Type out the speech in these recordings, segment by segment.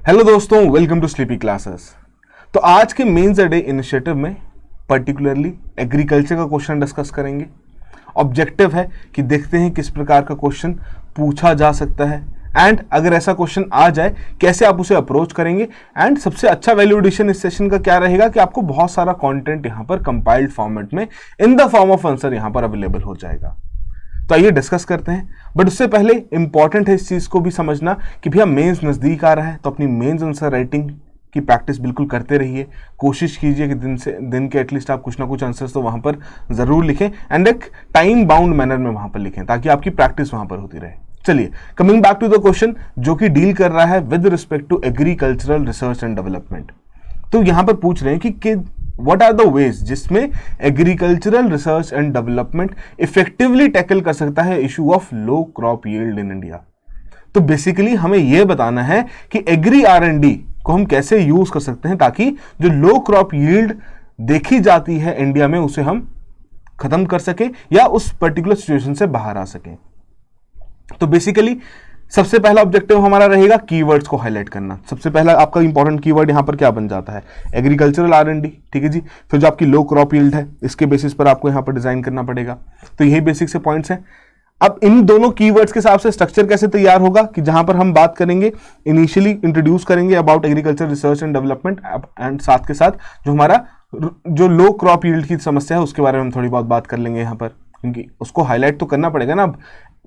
Hello दोस्तों, welcome to sleepy classes. तो आज के मेंस डे इनिशिएटिव में पर्टिकुलरली एग्रीकल्चर का क्वेश्चन डिस्कस करेंगे। ऑब्जेक्टिव है कि देखते हैं किस प्रकार का क्वेश्चन पूछा जा सकता है एंड अगर ऐसा क्वेश्चन आ जाए कैसे आप उसे अप्रोच करेंगे। एंड सबसे अच्छा वैल्यू एडिशन इस सेशन का क्या रहेगा कि आपको बहुत सारा कंटेंट यहाँ पर कंपाइल्ड फॉर्मेट में in the form of answer यहाँ पर अवेलेबल हो जाएगा। तो आइए डिस्कस करते हैं, बट उससे पहले इंपॉर्टेंट है इस चीज को भी समझना कि भैया मेंस नजदीक आ रहा है, तो अपनी मेंस आंसर राइटिंग की प्रैक्टिस बिल्कुल करते रहिए। कोशिश कीजिए कि दिन के एटलीस्ट आप कुछ ना कुछ आंसर्स तो वहां पर जरूर लिखें एंड एक टाइम बाउंड मैनर में वहां पर लिखें ताकि आपकी प्रैक्टिस वहां पर होती रहे। चलिए, coming back to the question जो कि डील कर रहा है with respect to agricultural research and development. तो यहां पर पूछ रहे हैं कि व्हाट आर द वेज जिसमें agricultural research and development effectively tackle कर सकता है issue of low crop yield in India. तो बेसिकली हमें यह बताना है कि एग्री R&D को हम कैसे यूज कर सकते हैं ताकि जो लो क्रॉप यील्ड देखी जाती है इंडिया में उसे हम खत्म कर सके या उस पर्टिकुलर सिचुएशन से बाहर आ सके। तो बेसिकली सबसे पहला ऑब्जेक्टिव हमारा रहेगा कीवर्ड्स को हाईलाइट करना। सबसे पहला आपका इंपॉर्टेंट कीवर्ड यहां पर क्या बन जाता है? एग्रीकल्चरल R&D, ठीक है जी। फिर जो आपकी लो क्रॉप यील्ड है इसके बेसिस पर आपको यहां पर डिजाइन करना पड़ेगा। तो यही बेसिक से पॉइंट्स हैं। अब इन दोनों कीवर्ड्स के हिसाब से स्ट्रक्चर कैसे तैयार होगा कि जहां पर हम बात करेंगे, इनिशियली इंट्रोड्यूस करेंगे about agriculture research and development and साथ के साथ जो हमारा जो लो क्रॉप यील्ड की समस्या है उसके बारे में हम थोड़ी बहुत बात कर लेंगे यहां पर, क्योंकि उसको हाईलाइट तो करना पड़ेगा ना। अब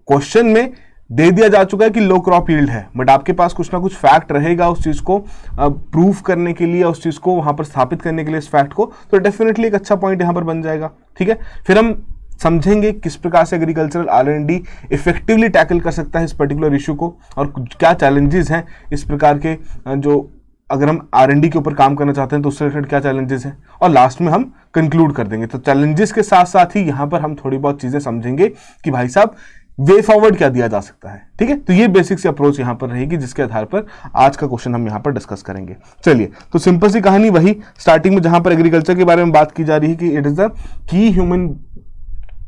क्वेश्चन में दे दिया जा चुका है कि लो क्रॉप यील्ड है, बट आपके पास कुछ ना कुछ फैक्ट रहेगा उस चीज को प्रूफ करने के लिए, उस चीज को वहां पर स्थापित करने के लिए इस फैक्ट को, तो डेफिनेटली एक अच्छा पॉइंट यहां पर बन जाएगा। ठीक है, फिर हम समझेंगे किस प्रकार से एग्रीकल्चरल R&D इफेक्टिवली टैकल कर सकता है इस पर्टिकुलर इशू को और क्या चैलेंजेस हैं इस प्रकार के, जो अगर हम R&D के ऊपर काम करना चाहते हैं तो उससे रिलेटेड क्या चैलेंजेस हैं, और लास्ट में हम कंक्लूड कर देंगे। तो चैलेंजेस के साथ साथ ही यहां पर हम थोड़ी बहुत चीजें समझेंगे कि भाई साहब वे फॉरवर्ड क्या दिया जा सकता है। ठीक है, तो ये बेसिक सी अप्रोच यहां पर रहेगी जिसके आधार पर आज का क्वेश्चन हम यहां पर डिस्कस करेंगे। चलिए, तो सिंपल सी कहानी वही स्टार्टिंग में जहां पर एग्रीकल्चर के बारे में बात की जा रही है कि it is the key human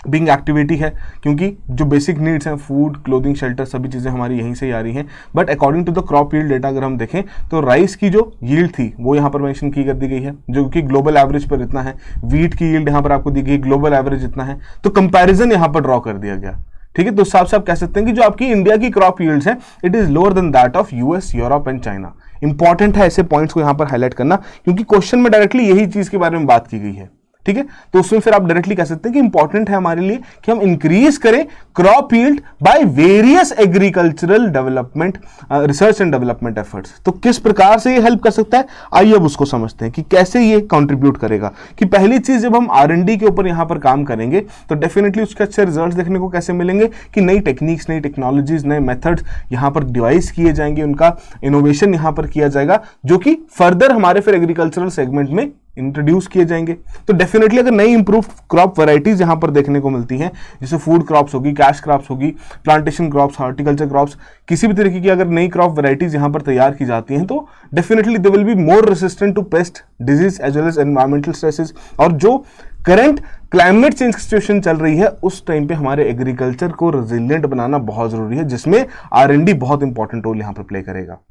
being activity है, क्योंकि जो बेसिक नीड्स हैं फूड, क्लोथिंग, शेल्टर, सभी चीजें हमारी यहीं से ही आ रही हैं। But according to the crop yield data अगर हम देखें तो राइस की जो यील्ड थी वो यहाँ पर मेंशन की कर दी गई है, जो कि ग्लोबल एवरेज पर इतना है। वीट की यील्ड यहाँ पर आपको दी गई, ग्लोबल एवरेज इतना है, तो कंपैरिजन यहाँ पर ड्रॉ कर दिया गया। ठीक है, तो उस हिसाब से आप कह सकते हैं कि जो आपकी इंडिया की क्रॉप यील्ड्स है it is lower than that of US, Europe and China. Important है ऐसे पॉइंट्स को यहां पर हाईलाइट करना क्योंकि क्वेश्चन में डायरेक्टली यही चीज के बारे में बात की गई है। ठीक है, तो उसमें फिर आप डायरेक्टली कह सकते हैं कि इंपॉर्टेंट है हमारे लिए कि हम इंक्रीज करें crop yield by various agricultural development research and development efforts. तो किस प्रकार से ये हेल्प कर सकता है, आइए अब उसको समझते हैं कि कैसे ये कंट्रीब्यूट करेगा। कि पहली चीज जब हम R&D के ऊपर यहां पर काम करेंगे तो डेफिनेटली उसके अच्छे रिजल्ट्स देखने को कैसे मिलेंगे कि नई टेक्निक्स, नई टेक्नोलॉजीज, नए मेथड्स यहां पर डिवाइस किए जाएंगे, उनका इनोवेशन यहां पर किया जाएगा जो कि फर्दर हमारे फिर एग्रीकल्चरल सेगमेंट में इंट्रोड्यूस किए जाएंगे। तो डेफिनेटली अगर नई इंप्रूव क्रॉप वैरायटीज यहां पर देखने को मिलती हैं, जैसे फूड क्रॉप्स होगी, कैश क्रॉप्स होगी, प्लांटेशन क्रॉप्स, हॉर्टिकल्चर क्रॉप्स, किसी भी तरीके की अगर नई क्रॉप वैरायटीज यहां पर तैयार की जाती हैं तो definitely they will be more resistant to pest, disease as well as environmental stresses. और जो करंट क्लाइमेट चेंज की सिचुएशन चल रही है उस टाइम पे हमारे एग्रीकल्चर को रेजिलिएंट बनाना बहुत जरूरी है, जिसमें R&D बहुत इंपॉर्टेंट रोल यहां पर प्ले करेगा।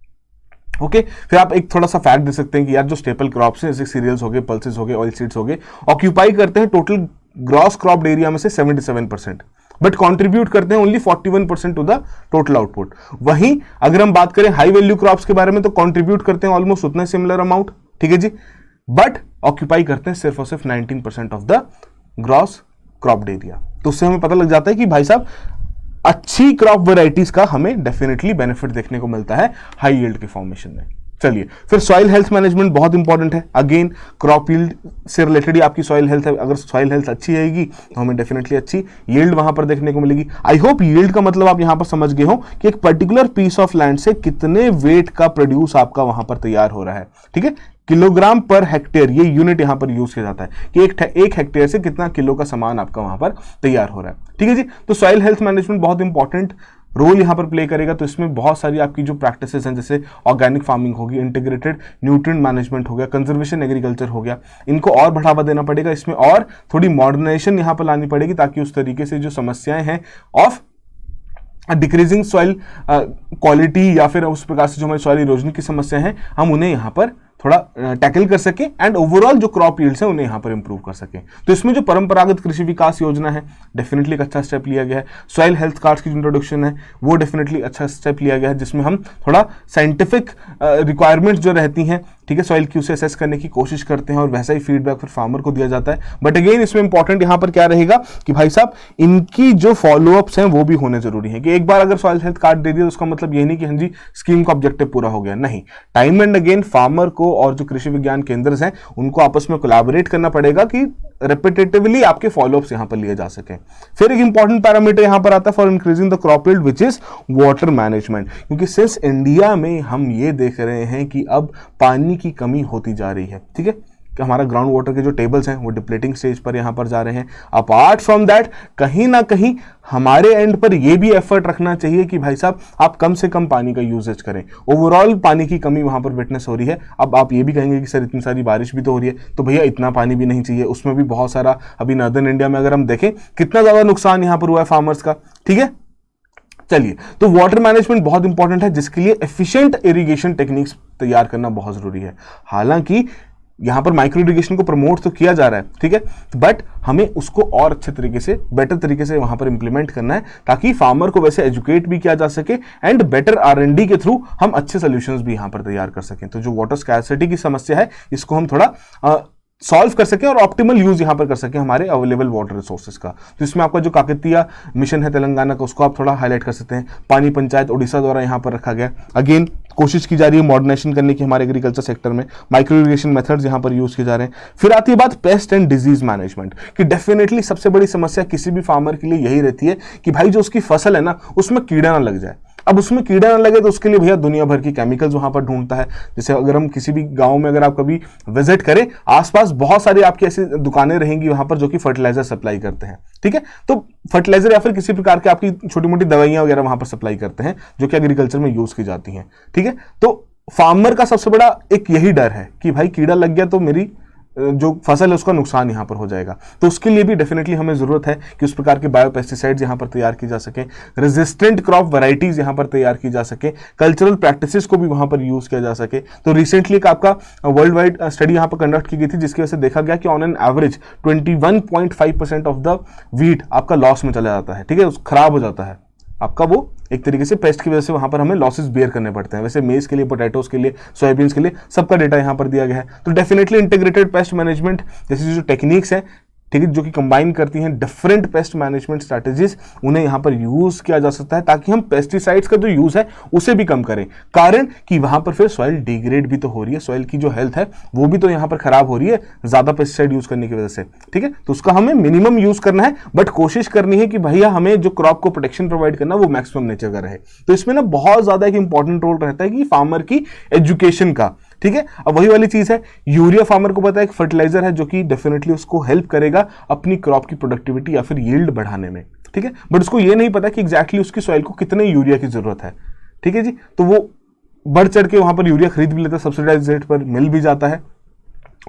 ओके, फिर आप एक थोड़ा सा फैक्ट दे सकते हैं कि यार जो स्टेपल क्रॉप्स हैं जैसे सीरियल्स हो गए, पल्सेस हो गए, ऑयल सीड्स हो गए, ऑक्यूपाई करते हैं टोटल ग्रॉस क्रॉप एरिया में से 77%, बट कंट्रीब्यूट करते हैं only 41% to the total output. वहीं अगर हम बात करें हाई वैल्यू क्रॉप्स के बारे में तो कंट्रीब्यूट करते हैं ऑलमोस्ट उतना सिमिलर अमाउंट, ठीक है जी, बट ऑक्यूपाई करते हैं सिर्फ और सिर्फ 19% of the gross crop area. तो उससे हमें पता लग जाता है कि भाई साहब अच्छी क्रॉप वैरायटीज का हमें डेफिनेटली बेनिफिट देखने को मिलता है हाई यील्ड के फॉर्मेशन में। चलिए, फिर सॉइल हेल्थ मैनेजमेंट बहुत इंपॉर्टेंट है। अगेन क्रॉप यील्ड से रिलेटेड ही आपकी सॉइल हेल्थ है, अगर सॉइल हेल्थ अच्छी रहेगी तो हमें डेफिनेटली अच्छी यील्ड वहां पर देखने को मिलेगी। आई होप यील्ड का मतलब आप यहां पर समझ गए हो कि एक पर्टिकुलर पीस ऑफ लैंड से कितने वेट का प्रोड्यूस आपका वहां पर तैयार हो रहा है। ठीक है, किलोग्राम पर हेक्टेयर ये यूनिट यहां पर यूज किया जाता है कि एक हेक्टेयर से कितना किलो का सामान आपका वहां पर तैयार हो रहा है। ठीक है जी, तो सॉइल हेल्थ मैनेजमेंट बहुत इंपॉर्टेंट रोल यहां पर प्ले करेगा। तो इसमें बहुत सारी आपकी जो प्रैक्टिसेस हैं जैसे ऑर्गेनिक फार्मिंग होगी, इंटीग्रेटेड न्यूट्रिएंट मैनेजमेंट हो गया, कंजर्वेशन एग्रीकल्चर हो गया, इनको और बढ़ावा देना पड़ेगा। इसमें और थोड़ी मॉडर्नाइजेशन यहां पर लानी पड़ेगी ताकि उस तरीके से जो समस्याएं हैं ऑफ डिक्रीजिंग सॉइल क्वालिटी या फिर उस प्रकार से जो हमारी सॉइल इरोजन की समस्या है, हम उन्हें यहाँ पर थोड़ा टैकल कर सके एंड ओवरऑल जो क्रॉप यील्ड्स हैं उन्हें यहाँ पर इंप्रूव कर सके। तो इसमें जो परंपरागत कृषि विकास योजना है डेफिनेटली एक अच्छा स्टेप लिया गया है। सॉइल हेल्थ कार्ड्स की जो इंट्रोडक्शन है वो डेफिनेटली अच्छा स्टेप लिया गया है, जिसमें हम थोड़ा साइंटिफिक रिक्वायरमेंट्स जो रहती हैं, ठीक है, सॉइल की उसे असेस करने की कोशिश करते हैं और वैसा ही फीडबैक फिर फार्मर को दिया जाता है। बट अगेन इसमें इंपॉर्टेंट यहाँ पर क्या रहेगा कि भाई साहब इनकी जो फॉलोअप्स हैं वो भी होने जरूरी है। कि एक बार अगर सॉइल हेल्थ कार्ड दे दिया तो उसका मतलब ये नहीं कि हाँ जी स्कीम का ऑब्जेक्टिव पूरा हो गया, नहीं। टाइम एंड अगेन फार्मर को और जो कृषि विज्ञान केंद्र हैं उनको आपस में कोलैबोरेट करना पड़ेगा कि रेपिटेटिवली आपके फॉलोअप्स यहां पर लिए जा सके। फिर एक इंपॉर्टेंट पैरामीटर यहां पर आता है for increasing the crop yield which is water management, क्योंकि सिंस इंडिया में हम ये देख रहे हैं कि अब पानी की कमी होती जा रही है, ठीक है, कि हमारा ग्राउंड वाटर के जो टेबल्स हैं वो डिप्लीटिंग स्टेज पर यहाँ पर जा रहे हैं। अपार्ट फ्रॉम दैट कहीं ना कहीं हमारे एंड पर ये भी एफर्ट रखना चाहिए कि भाई साहब आप कम से कम पानी का यूजेज करें। ओवरऑल पानी की कमी वहाँ पर विटनेस हो रही है। अब आप ये भी कहेंगे कि सर इतनी सारी बारिश भी तो हो रही है, तो भैया इतना पानी भी नहीं चाहिए, उसमें भी बहुत सारा अभी नॉर्दर्न इंडिया में अगर हम देखें कितना ज़्यादा नुकसान यहाँ पर हुआ है फार्मर्स का, ठीक है। चलिए, तो वाटर मैनेजमेंट बहुत इंपॉर्टेंट है, जिसके लिए एफिशिएंट इरिगेशन टेक्निक्स तैयार करना बहुत जरूरी है। हालांकि यहां पर माइक्रो इरिगेशन को प्रमोट तो किया जा रहा है, ठीक है, बट हमें उसको और अच्छे तरीके से, बेटर तरीके से वहां पर इंप्लीमेंट करना है ताकि फार्मर को वैसे एजुकेट भी किया जा सके एंड बेटर R&D के थ्रू हम अच्छे सोल्यूशंस भी यहां पर तैयार कर सकें। तो जो वाटर स्कैर्सिटी की समस्या है इसको हम थोड़ा सॉल्व कर सकें और ऑप्टिमल यूज यहां पर कर सकें हमारे अवेलेबल वाटर रिसोर्सेज का। तो इसमें आपका जो काकतीय मिशन है तेलंगाना का, उसको आप थोड़ा हाईलाइट कर सकते हैं। पानी पंचायत उड़ीसा द्वारा यहां पर रखा गया। अगेन कोशिश की जा रही है मॉडर्नाइजेशन करने की हमारे एग्रीकल्चर सेक्टर में, माइक्रो इरिगेशन मेथड्स यहां पर यूज किए जा रहे हैं। फिर आती है बात पेस्ट एंड डिजीज मैनेजमेंट की। डेफिनेटली सबसे बड़ी समस्या किसी भी फार्मर के लिए यही रहती है कि भाई जो उसकी फसल है ना उसमें कीड़ा ना लग जाए। अब उसमें कीड़ा ना लगे तो उसके लिए भैया दुनिया भर की केमिकल्स वहां पर ढूंढता है। जैसे अगर हम किसी भी गांव में अगर आप कभी विजिट करें, आसपास बहुत सारी आपकी ऐसी दुकानें रहेंगी वहां पर जो कि फर्टिलाइजर सप्लाई करते हैं, ठीक है। तो फर्टिलाइजर या फिर किसी प्रकार की आपकी छोटी मोटी दवाइयां वगैरह वहां पर सप्लाई करते हैं जो कि एग्रीकल्चर में यूज की जाती हैं, ठीक है। तो फार्मर का सबसे बड़ा एक यही डर है कि भाई कीड़ा लग गया तो मेरी जो फसल है उसका नुकसान यहां पर हो जाएगा। तो उसके लिए भी डेफिनेटली हमें जरूरत है कि उस प्रकार के बायोपेस्टिसाइड्स यहां पर तैयार की जा सके, रेजिस्टेंट क्रॉप वैरायटीज यहां पर तैयार की जा सके, कल्चरल प्रैक्टिसेस को भी वहां पर यूज किया जा सके। तो रिसेंटली एक आपका वर्ल्ड वाइड स्टडी यहां पर कंडक्ट की गई थी, जिसकी वजह से देखा गया कि on an average 21.5% of the wheat आपका लॉस में चला जाता है, ठीक है, खराब हो जाता है आपका, वो एक तरीके से पेस्ट की वजह से वहां पर हमें लॉसेस बेयर करने पड़ते हैं। वैसे मेज के लिए, पोटैटोज के लिए, सोयाबीन्स के लिए सबका डेटा यहां पर दिया गया है। तो डेफिनेटली इंटीग्रेटेड पेस्ट मैनेजमेंट जैसी जो टेक्निक्स है, ठीक है, जो कि कंबाइन करती हैं डिफरेंट पेस्ट मैनेजमेंट स्ट्रैटेजीज, उन्हें यहां पर यूज किया जा सकता है ताकि हम पेस्टिसाइड्स का जो यूज है उसे भी कम करें। कारण कि वहां पर फिर सॉइल डिग्रेड भी तो हो रही है, सॉइल की जो हेल्थ है वो भी तो यहां पर खराब हो रही है ज्यादा पेस्टिसाइड यूज करने की वजह से, ठीक है। तो उसका हमें मिनिमम यूज करना है, बट कोशिश करनी है कि भैया हमें जो क्रॉप को प्रोटेक्शन प्रोवाइड करना वो मैक्सिमम नेचर का रहे। तो इसमें ना बहुत ज्यादा एक इंपॉर्टेंट रोल रहता है कि फार्मर की एजुकेशन का, ठीक है। अब वही वाली चीज है, यूरिया फार्मर को पता है एक फर्टिलाइजर है जो कि डेफिनेटली उसको हेल्प करेगा अपनी क्रॉप की प्रोडक्टिविटी या फिर यील्ड बढ़ाने में, ठीक है, बट उसको ये नहीं पता कि एग्जैक्टली उसकी सॉइल को कितने यूरिया की जरूरत है, ठीक है जी। तो वो बढ़ चढ़ के वहां पर यूरिया खरीद भी लेता है, सब्सिडाइज रेट पर मिल भी जाता है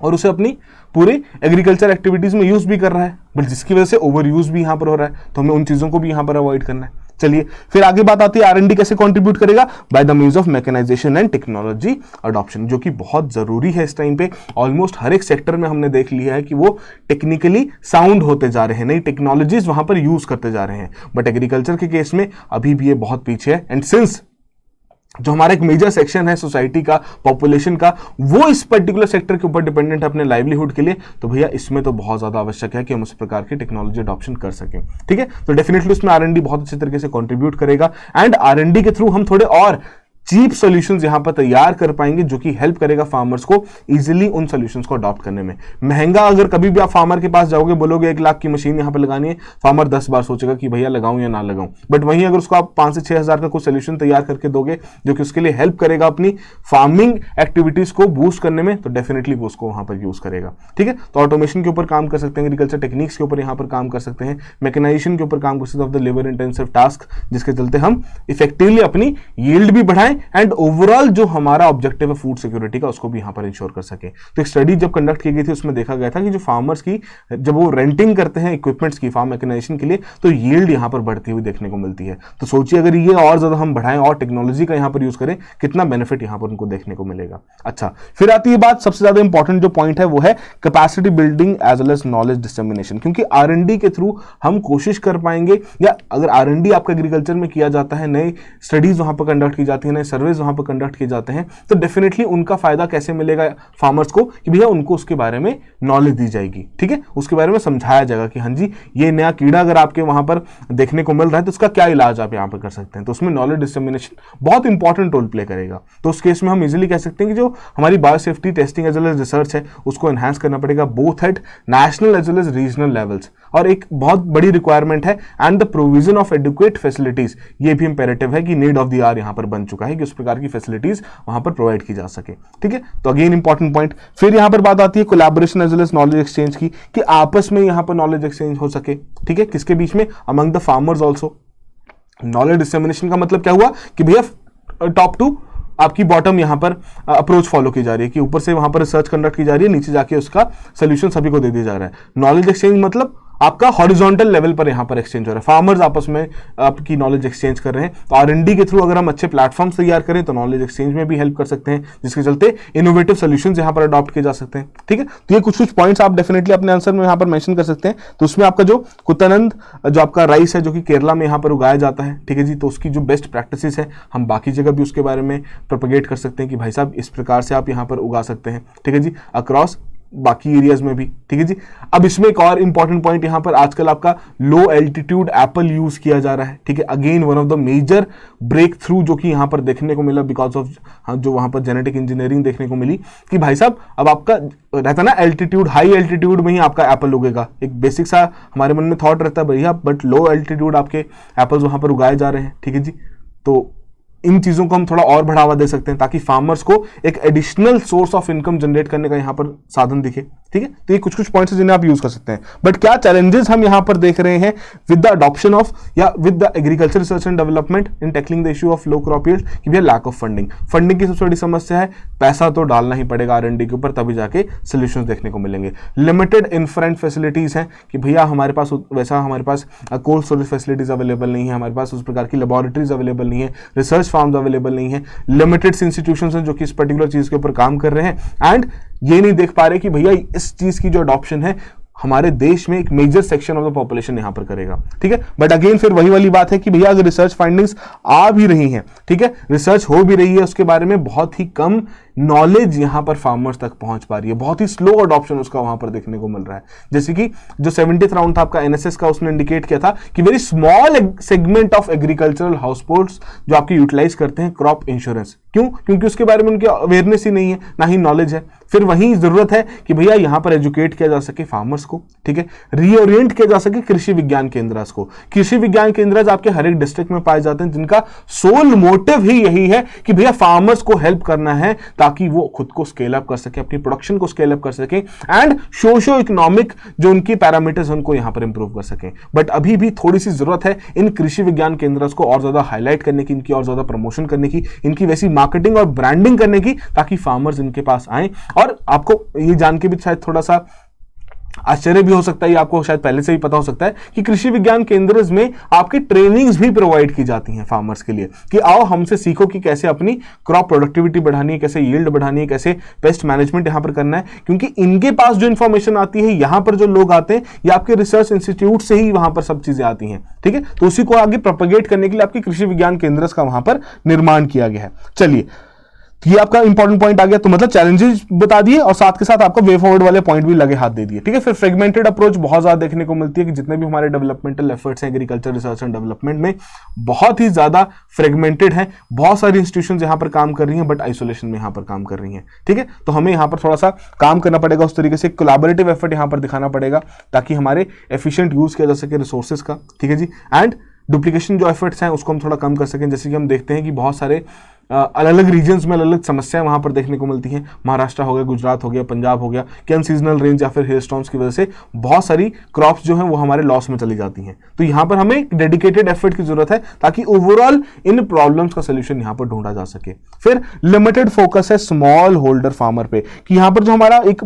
और उसे अपनी पूरी एग्रीकल्चर एक्टिविटीज में यूज भी कर रहा है, बट जिसकी वजह से ओवर यूज भी यहां पर हो रहा है। तो हमें उन चीजों को भी यहां पर अवॉइड करना है। चलिए, फिर आगे बात आती है R&D कैसे कंट्रीब्यूट करेगा, by the means of mechanisation and technology adoption, जो कि बहुत जरूरी है इस टाइम पे। ऑलमोस्ट हर एक सेक्टर में हमने देख लिया है कि वो टेक्निकली साउंड होते जा रहे हैं, नई टेक्नोलॉजीज वहां पर यूज करते जा रहे हैं, बट एग्रीकल्चर के केस में अभी भी ये बहुत पीछे है। एंड सिंस जो हमारा एक मेजर सेक्शन है सोसाइटी का, पॉपुलेशन का, वो इस पर्टिकुलर सेक्टर के ऊपर डिपेंडेंट है अपने लाइवलीहुड के लिए, तो भैया इसमें तो बहुत ज्यादा आवश्यक है कि हम उस प्रकार की टेक्नोलॉजी अडॉप्शन कर सकें, ठीक है। तो डेफिनेटली उसमें R&D बहुत अच्छे तरीके से कंट्रीब्यूट करेगा एंड R&D के थ्रू हम थोड़े और चीप सॉल्यूशंस यहां पर तैयार कर पाएंगे जो कि हेल्प करेगा फार्मर्स को इजीली उन सॉल्यूशंस को अडॉप्ट करने में। महंगा अगर कभी भी आप फार्मर के पास जाओगे, बोलोगे 1 लाख की मशीन यहां पर लगानी है, फार्मर 10 बार सोचेगा कि भैया लगाऊं या ना लगाऊं। बट वहीं अगर उसको आप 5 से 6 हज़ार का कुछ सोल्यूशन तैयार करके दोगे जो कि उसके लिए हेल्प करेगा अपनी फार्मिंग एक्टिविटीज को बूस्ट करने में, तो डेफिनेटली वो उसको वहां पर यूज करेगा, ठीक है। तो ऑटोमेशन के ऊपर काम कर सकते हैं, एग्रीकल्चर टेक्निक्स के ऊपर यहां पर काम कर सकते हैं, मैकेनाइजेशन के ऊपर काम कर सकते हैं of the labour intensive task, जिसके चलते हम इफेक्टिवली अपनी यील्ड भी बढ़ाएं एंड ओवरऑल जो हमारा ऑब्जेक्टिव है फूड सिक्योरिटी का उसको भी यहाँ पर इंश्योर कर सके। तो एक स्टडी जब कंडक्ट की गई थी उसमें देखा गया था कि जो फार्मर्स की जब वो रेंटिंग करते हैं इक्विपमेंट्स की फार्म मैकेनाइजेशन के लिए तो यील्ड यहाँ पर बढ़ती हुई देखने को मिलती है। तो सोचिए अगर ये और ज्यादा हम बढ़ाएं और टेक्नोलॉजी का यहाँ पर यूज करें कितना बेनिफिट यहाँ पर उनको देखने को मिलेगा। अच्छा, फिर आती है बात, सबसे ज्यादा इंपॉर्टेंट जो पॉइंट है वो है capacity building as well as knowledge dissemination, क्योंकि R&D के थ्रू हम कोशिश कर पाएंगे, या अगर R&D आपका एग्रीकल्चर में किया जाता है, नए स्टडीज वहां पर कंडक्ट की जाती है, नए सर्वेज वहां पर कंडक्ट किए जाते हैं, तो डेफिनेटली उनका फायदा कैसे मिलेगा फार्मर्स को कि भैया उनको उसके बारे में नॉलेज दी जाएगी, ठीक है, उसके बारे में समझाया जाएगा कि हाँ जी ये नया कीड़ा अगर आपके वहां पर देखने को मिल रहा है तो उसका क्या इलाज आप यहाँ पर कर सकते हैं। तो उसमें नॉलेज डिसमिनेशन बहुत इंपॉर्टेंट रोल प्ले करेगा। तो उस केस में हम इजीली कह सकते हैं कि जो हमारी biosafety testing as well as research है उसको एनहांस करना पड़ेगा both at national as well as regional levels. और एक बहुत बड़ी रिक्वायरमेंट है and the provision of adequate facilities, ये भी इंपेरेटिव है कि नीड ऑफ द आवर यहां पर बन चुका है कि उस प्रकार की फैसिलिटीज वहां पर प्रोवाइड की जा सके, ठीक है। तो अगेन इंपॉर्टेंट पॉइंट। फिर यहां पर बात आती है collaboration as well as knowledge exchange की, कि आपस में यहां पर नॉलेज एक्सचेंज हो सके, ठीक है, किसके बीच में, among the farmers also. Knowledge dissemination का मतलब क्या हुआ कि भैया टॉप टू आपकी बॉटम यहां पर अप्रोच फॉलो की जा रही है कि ऊपर से वहां पर रिसर्च कंडक्ट की जा रही है, नीचे जाके उसका सोल्यूशन सभी को दे दिया जा रहा है। नॉलेज एक्सचेंज मतलब आपका हॉरिजॉन्टल लेवल पर यहां पर एक्सचेंज हो रहा है, फार्मर्स आपस में आपकी नॉलेज एक्सचेंज कर रहे हैं। तो R&D के थ्रू अगर हम अच्छे प्लेटफॉर्म्स तैयार करें तो नॉलेज एक्सचेंज में भी हेल्प कर सकते हैं, जिसके चलते इनोवेटिव सॉल्यूशंस यहां पर अडॉप्ट किए जा सकते हैं, ठीक है। तो ये कुछ पॉइंट्स आप डेफिनेटली अपने आंसर में यहां पर मेंशन कर सकते हैं। तो उसमें आपका जो कुतनंद जो आपका राइस है जो कि केरला में यहां पर उगाया जाता है, ठीक है जी, तो उसकी जो बेस्ट प्रैक्टिसेस है हम बाकी जगह भी उसके बारे में प्रोपेगेट कर सकते हैं कि भाई साहब इस प्रकार से आप यहां पर उगा सकते हैं, ठीक है जी, अक्रॉस बाकी एरियाज में भी, ठीक है जी। अब इसमें एक और इंपॉर्टेंट पॉइंट यहां पर आजकल आपका लो एल्टीट्यूड एप्पल यूज किया जा रहा है, ठीक है। Again one of the major breakthrough जो कि यहां पर देखने को मिला बिकॉज ऑफ जो वहां पर जेनेटिक इंजीनियरिंग देखने को मिली कि भाई साहब अब आपका रहता ना एल्टीट्यूड, हाई एल्टीट्यूड में ही आपका एप्पल उगेगा, एक बेसिक सा हमारे मन में थॉट रहता है भैया, बट लो एल्टीट्यूड आपके एप्पल्स वहां पर उगाए जा रहे हैं, ठीक है जी। तो इन चीजों को हम थोड़ा और बढ़ावा दे सकते हैं ताकि फार्मर्स को एक additional source of income generate करने का यहां पर साधन दिखे, ठीक है। तो ये कुछ पॉइंट्स हैं जिन्हें आप यूज कर सकते हैं। बट क्या चैलेंजेस हम यहां पर देख रहे हैं विद द अडॉप्शन ऑफ या with the agriculture research and development in tackling the issue of low crop yield, कि भैया लैक ऑफ फंडिंग। फंडिंग की सबसे बड़ी समस्या है, पैसा तो डालना ही पड़ेगा R&D के ऊपर तभी जाके सोल्यूशंस देखने को मिलेंगे। लिमिटेड इन्फ्रेंट फैसिलिटीज हैं कि भैया हमारे पास वैसा हमारे पास कोल्ड स्टोरेज फैसिलिटीज अवेलेबल नहीं है, हमारे पास उस प्रकार की लेबोरेटरीज अवेलेबल नहीं है, रिसर्च फार्म्स अवेलेबल नहीं है, लिमिटेड इंस्टीट्यूशंस हैं जो कि इस पर्टिकुलर चीज के ऊपर काम कर रहे हैं एंड ये नहीं देख पा रहे कि भैया इस चीज की जो अडॉप्शन है हमारे देश में एक major section of the population यहां पर करेगा, ठीक है। बट अगेन फिर वही वाली बात है कि भैया अगर रिसर्च फाइंडिंग्स आ भी रही हैं, ठीक है, रिसर्च हो भी रही है, उसके बारे में बहुत ही कम नॉलेज यहां पर फार्मर्स तक पहुंच पा रही है, बहुत ही स्लो अडॉप्शन उसका वहां पर देखने को मिल रहा है। जैसे कि जो 70th राउंड था आपका NSS का, उसने इंडिकेट किया था कि very small segment of agricultural house holds जो आपके यूटिलाइज करते हैं क्रॉप इंश्योरेंस, क्यों, क्योंकि उसके बारे में उनकी अवेयरनेस ही नहीं है, ना ही नॉलेज है। फिर वही जरूरत है कि भैया यहां पर एजुकेट किया जा सके फार्मर्स को, ठीक है, रीओरिएंट किया जा सके कृषि विज्ञान केंद्र्स को। कृषि विज्ञान केंद्र आपके हर एक डिस्ट्रिक्ट में पाए जाते हैं जिनका सोल मोटिव ही यही है कि भैया फार्मर्स को हेल्प करना है ताकि वो खुद को स्केल अप कर सके, अपनी प्रोडक्शन को स्केल अप कर सके एंड सोशो इकोनॉमिक जो उनकी पैरामीटर्स उनको यहां पर इंप्रूव कर सके। बट अभी भी थोड़ी सी जरूरत है इन कृषि विज्ञान केंद्र को और ज्यादा हाईलाइट करने की, इनकी और ज्यादा प्रमोशन करने की, इनकी वैसी मार्केटिंग और ब्रांडिंग करने की ताकि फार्मर्स इनके पास आए। और आपको ये जान के भी शायद थोड़ा सा आश्चर्य भी हो सकता है, आपको शायद पहले से ही पता हो सकता है कि कृषि विज्ञान केंद्र में आपकी ट्रेनिंग्स भी प्रोवाइड की जाती हैं फार्मर्स के लिए कि आओ हमसे सीखो कि कैसे अपनी क्रॉप प्रोडक्टिविटी बढ़ानी है, कैसे यील्ड बढ़ानी है, कैसे पेस्ट मैनेजमेंट यहां पर करना है। क्योंकि इनके पास जो इंफॉर्मेशन आती है, यहां पर जो लोग आते हैं, ये आपके रिसर्च इंस्टीट्यूट से ही वहां पर सब चीजें आती हैं, ठीक है। तो उसी को आगे प्रोपेगेट करने के लिए आपकी कृषि विज्ञान केंद्र का वहां पर निर्माण किया गया है। चलिए, ये आपका इंपॉर्टेंट पॉइंट आ गया। तो मतलब चैलेंजेस बता दिए और साथ के साथ आपका वे फॉरवर्ड वाले पॉइंट भी लगे हाथ दे दिए, ठीक है। फिर फ्रेगमेंटेड अप्रोच बहुत ज्यादा देखने को मिलती है कि जितने भी हमारे डेवलपमेंटल एफर्ट्स हैं एग्रीकल्चर रिसर्च एंड डेवलपमेंट में बहुत ही ज्यादा फ्रेगमेंटेड है। बहुत सारी इंस्टीट्यूशंस यहां पर काम कर रही हैं बट आइसोलेशन में यहां पर काम कर रही हैं, ठीक है। तो हमें यहां पर थोड़ा सा काम करना पड़ेगा, उस तरीके से कोलैबोरेटिव एफर्ट यहां पर दिखाना पड़ेगा ताकि हमारे एफिशिएंट यूज किया जा सके रिसोर्सेज का, ठीक है जी। एंड डुप्लीकेशन जो एफर्ट्स हैं उसको हम थोड़ा कम कर सकें। जैसे कि हम देखते हैं कि बहुत सारे अलग अलग रीजन्स में अलग अलग समस्याएं वहां पर देखने को मिलती हैं। महाराष्ट्र हो गया, गुजरात हो गया, पंजाब हो गया, कि अनसीजनल रेंज या फिर हेल स्टॉर्म्स की वजह से बहुत सारी क्रॉप्स जो हैं वो हमारे लॉस में चली जाती हैं। तो यहाँ पर हमें डेडिकेटेड एफर्ट की जरूरत है ताकि ओवरऑल इन प्रॉब्लम्स का सोल्यूशन यहाँ पर ढूंढा जा सके। फिर लिमिटेड फोकस है स्मॉल होल्डर फार्मर पे, कि यहाँ पर जो हमारा एक,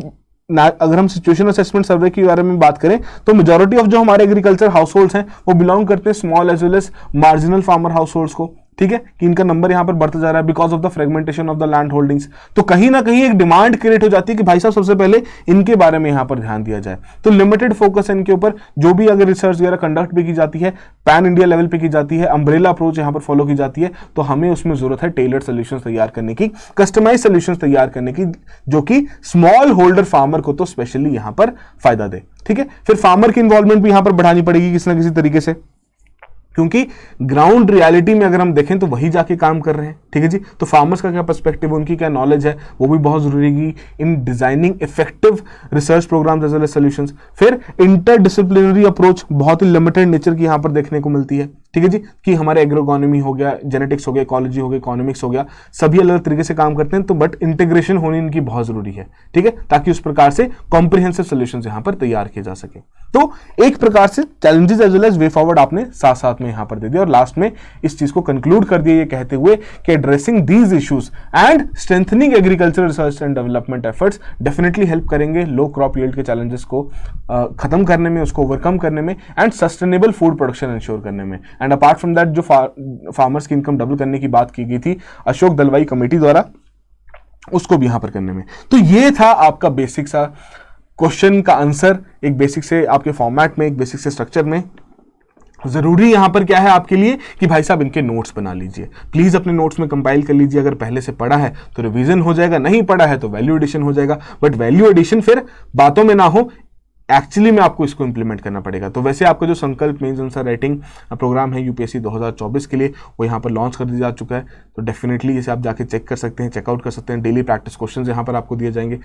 अगर हम सिचुएशन असेसमेंट सर्वे के बारे में बात करें तो मेजॉरिटी ऑफ जो हमारे एग्रीकल्चर हाउस होल्ड्स हैं वो बिलोंग करते हैं small as well as marginal farmer households को, ठीक है, कि इनका नंबर यहां पर बढ़ता जा रहा है because of the fragmentation of the land holdings. तो कहीं ना कहीं एक डिमांड क्रिएट हो जाती है कि भाई साहब सबसे पहले इनके बारे में यहां पर ध्यान दिया जाए। तो लिमिटेड फोकस है इनके ऊपर। जो भी अगर रिसर्च वगैरह कंडक्ट भी की जाती है, पैन इंडिया लेवल पे की जाती है, अम्ब्रेला अप्रोच यहां पर फॉलो की जाती है, तो हमें उसमें जरूरत है टेलर्ड सॉल्यूशंस तैयार करने की, कस्टमाइज सॉल्यूशंस तैयार करने की, जो कि स्मॉल होल्डर फार्मर को तो स्पेशली यहां पर फायदा दे, ठीक है। फिर फार्मर की इन्वॉल्वमेंट भी यहां पर बढ़ानी पड़ेगी किसी ना किसी तरीके से, क्योंकि ग्राउंड रियलिटी में अगर हम देखें तो वही जाके काम कर रहे हैं, ठीक है जी। तो फार्मर्स का क्या पर्सपेक्टिव, उनकी क्या नॉलेज है, वो भी बहुत जरूरी है in designing effective research programmes as well as solutions. फिर इंटरडिसिप्लिनरी अप्रोच बहुत ही लिमिटेड नेचर की यहां पर देखने को मिलती है, ठीक है जी, कि हमारे एग्रोइकोनॉमी हो गया, जेनेटिक्स हो गया, इकोलॉजी हो गया, इकोनॉमिक्स हो गया, सभी अलग अलग तरीके से काम करते हैं। तो बट इंटीग्रेशन होनी इनकी बहुत जरूरी है, ठीक है, ताकि उस प्रकार से कॉम्प्रिहेंसिव सॉल्यूशंस यहां पर तैयार किए जा सके। तो एक प्रकार से challenges as well as way forward आपने साथ साथ में यहां पर दे दिया, और लास्ट में इस चीज को कंक्लूड कर दिया ये कहते हुए कि addressing these issues and strengthening agriculture research and development efforts definitely help करेंगे लो क्रॉप यील्ड के चैलेंजेस को खत्म करने में, उसको ओवरकम करने में, and sustainable food production ensure करने में। एंड अपार्ट फ्रॉम दैट जो फार्मर्स की इनकम डबल करने की बात की गई थी अशोक दलवाई कमेटी द्वारा, उसको भी यहां पर करने में। तो ये था आपका बेसिक सा क्वेश्चन का आंसर, एक बेसिक से आपके फॉर्मेट में, एक बेसिक से स्ट्रक्चर में। जरूरी यहां पर क्या है आपके लिए कि भाई साहब इनके नोट्स बना लीजिए, प्लीज अपने नोट्स में कंपाइल कर लीजिए। अगर पहले से पढ़ा है तो रिवीजन हो जाएगा, नहीं पढ़ा है तो वैल्यू एडिशन हो जाएगा। बट वैल्यू एडिशन फिर बातों में ना हो, एक्चुअली में आपको इसको इंप्लीमेंट करना पड़ेगा। तो वैसे आपका जो संकल्प मेंस आंसर राइटिंग प्रोग्राम है यूपीएससी 2024 के लिए, वो यहाँ पर लॉन्च कर दिया जा चुका है। तो डेफिनेटली इसे आप जाके चेक कर सकते हैं, चेकआउट कर सकते हैं। डेली प्रैक्टिस क्वेश्चंस यहाँ पर आपको दिए जाएंगे,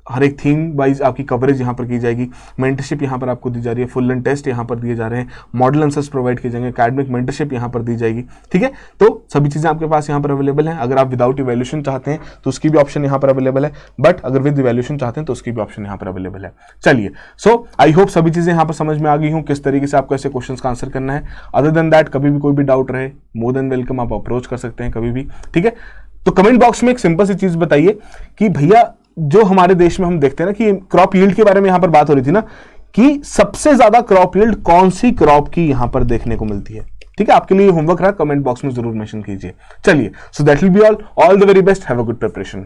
हर एक थीम वाइज आपकी कवरेज यहाँ पर की जाएगी, मेंटरशिप यहाँ पर आपको दी जा रही है, फुल एंड टेस्ट यहाँ पर दिए जा रहे हैं, मॉडल आंसर्स प्रोवाइड किए जाएंगे, एकेडमिक मेंटरशिप यहाँ पर दी जाएगी, ठीक है। तो सभी चीजें आपके पास यहाँ पर अवेलेबल हैं। अगर आप विदाउट इवैल्यूएशन चाहते हैं तो उसकी भी ऑप्शन यहाँ पर अवेलेबल है, बट अगर विद इवैल्यूएशन चाहते हैं तो उसकी भी ऑप्शन यहाँ पर अवेलेबल है। चलिए, सो आई होप सभी चीजें यहाँ पर समझ में आ गई हूँ किस तरीके से आपको ऐसे क्वेश्चन का आंसर करना है। अदर देन दैट कभी भी कोई भी डाउट रहे, मोर देन वेलकम, आप अप्रोच कर सकते हैं कभी भी, ठीक है। तो कमेंट बॉक्स में एक सिंपल सी चीज बताइए कि भैया जो हमारे देश में हम देखते हैं ना कि क्रॉप यील्ड के बारे में यहां पर बात हो रही थी ना, कि सबसे ज्यादा क्रॉप यील्ड कौन सी क्रॉप की यहां पर देखने को मिलती है, ठीक है। आपके लिए होमवर्क रहा, कमेंट बॉक्स में जरूर मेंशन कीजिए। चलिए, so that will be all the very best, have a good preparation.